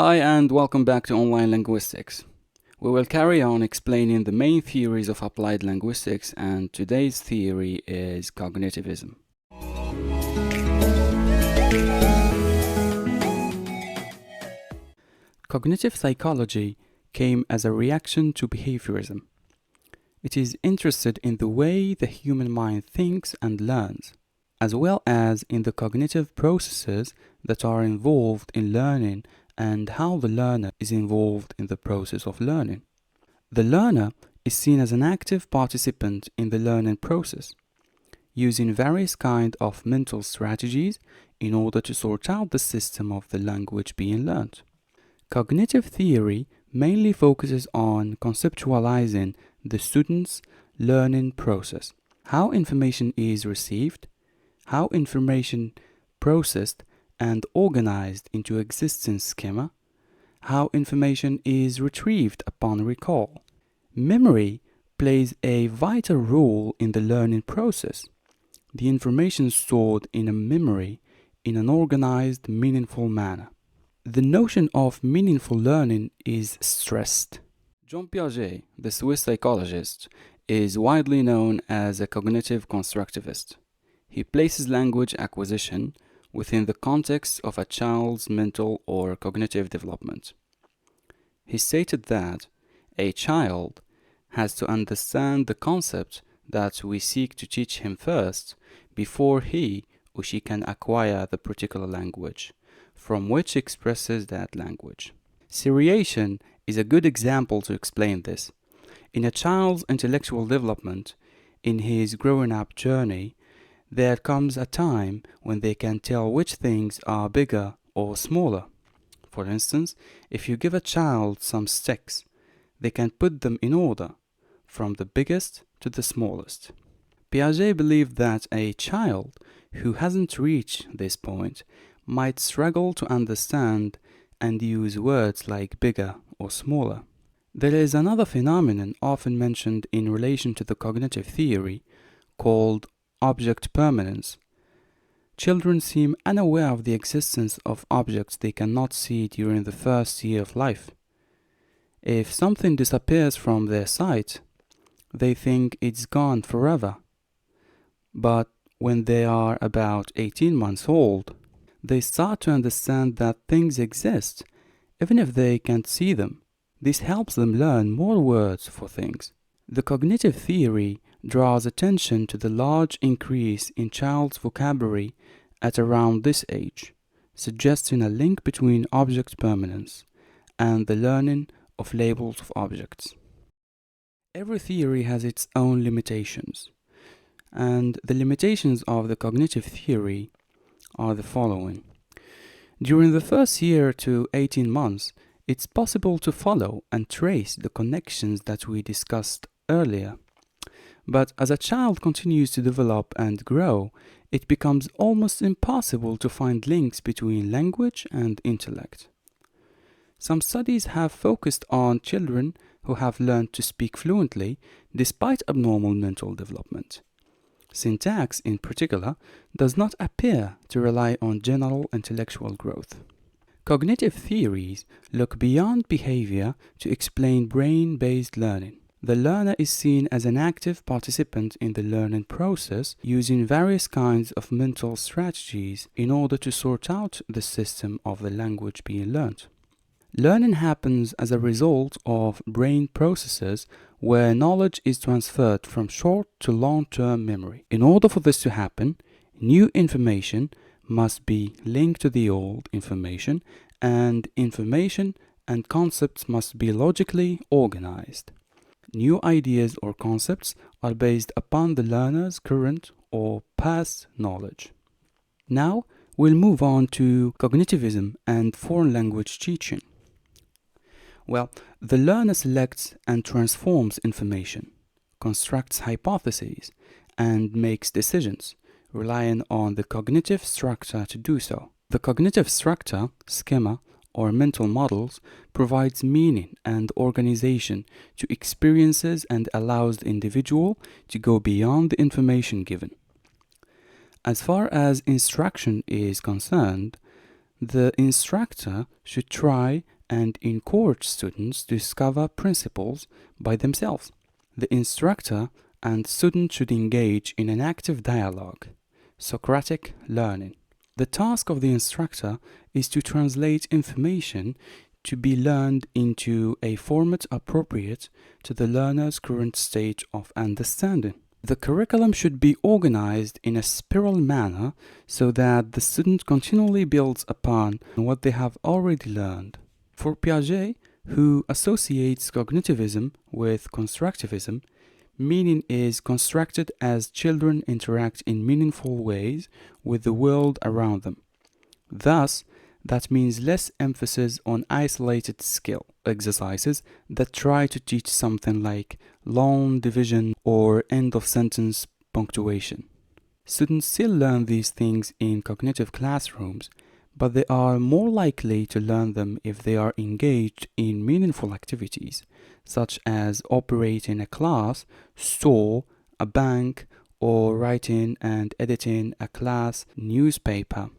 Hi and welcome back to Online Linguistics. We will carry on explaining the main theories of applied linguistics, and today's theory is cognitivism. Cognitive psychology came as a reaction to behaviorism. It is interested in the way the human mind thinks and learns, as well as in the cognitive processes that are involved in learning and how the learner is involved in the process of learning. The learner is seen as an active participant in the learning process, using various kinds of mental strategies in order to sort out the system of the language being learned. Cognitive theory mainly focuses on conceptualizing the student's learning process, how information is received, how information processed and organized into existing schema, how information is retrieved upon recall. Memory plays a vital role in the learning process. The information stored in a memory in an organized, meaningful manner. The notion of meaningful learning is stressed. Jean Piaget, the Swiss psychologist, is widely known as a cognitive constructivist. He places language acquisition within the context of a child's mental or cognitive development. He stated that a child has to understand the concept that we seek to teach him first before he or she can acquire the particular language from which expresses that language. Seriation is a good example to explain this. In a child's intellectual development, in his growing up journey, there comes a time when they can tell which things are bigger or smaller. For instance, if you give a child some sticks, they can put them in order, from the biggest to the smallest. Piaget believed that a child who hasn't reached this point might struggle to understand and use words like bigger or smaller. There is another phenomenon often mentioned in relation to the cognitive theory called object permanence. Children seem unaware of the existence of objects they cannot see during the first year of life. If something disappears from their sight, they think it's gone forever. But when they are about 18 months old, they start to understand that things exist, even if they can't see them. This helps them learn more words for things. The cognitive theory draws attention to the large increase in child's vocabulary at around this age, suggesting a link between object permanence and the learning of labels of objects. Every theory has its own limitations, and the limitations of the cognitive theory are the following. During the first year to 18 months, it's possible to follow and trace the connections that we discussed earlier. But as a child continues to develop and grow, it becomes almost impossible to find links between language and intellect. Some studies have focused on children who have learned to speak fluently despite abnormal mental development. Syntax, in particular, does not appear to rely on general intellectual growth. Cognitive theories look beyond behavior to explain brain-based learning. The learner is seen as an active participant in the learning process, using various kinds of mental strategies in order to sort out the system of the language being learned. Learning happens as a result of brain processes where knowledge is transferred from short to long-term memory. In order for this to happen, new information must be linked to the old information, and information and concepts must be logically organized. New ideas or concepts are based upon the learner's current or past knowledge. Now, we'll move on to cognitivism and foreign language teaching. Well, the learner selects and transforms information, constructs hypotheses, and makes decisions, relying on the cognitive structure to do so. The cognitive structure, schema, or mental models provides meaning and organization to experiences and allows the individual to go beyond the information given. As far as instruction is concerned, The instructor should try and encourage students to discover principles by themselves. The instructor and student should engage in an active dialogue, Socratic learning. The task of the instructor is to translate information to be learned into a format appropriate to the learner's current stage of understanding. The curriculum should be organized in a spiral manner so that the student continually builds upon what they have already learned. For Piaget, who associates cognitivism with constructivism, meaning is constructed as children interact in meaningful ways with the world around them. Thus, that means less emphasis on isolated skill exercises that try to teach something like long division or end of sentence punctuation. Students still learn these things in cognitive classrooms, but they are more likely to learn them if they are engaged in meaningful activities, such as operating a class, store, a bank, or writing and editing a class newspaper.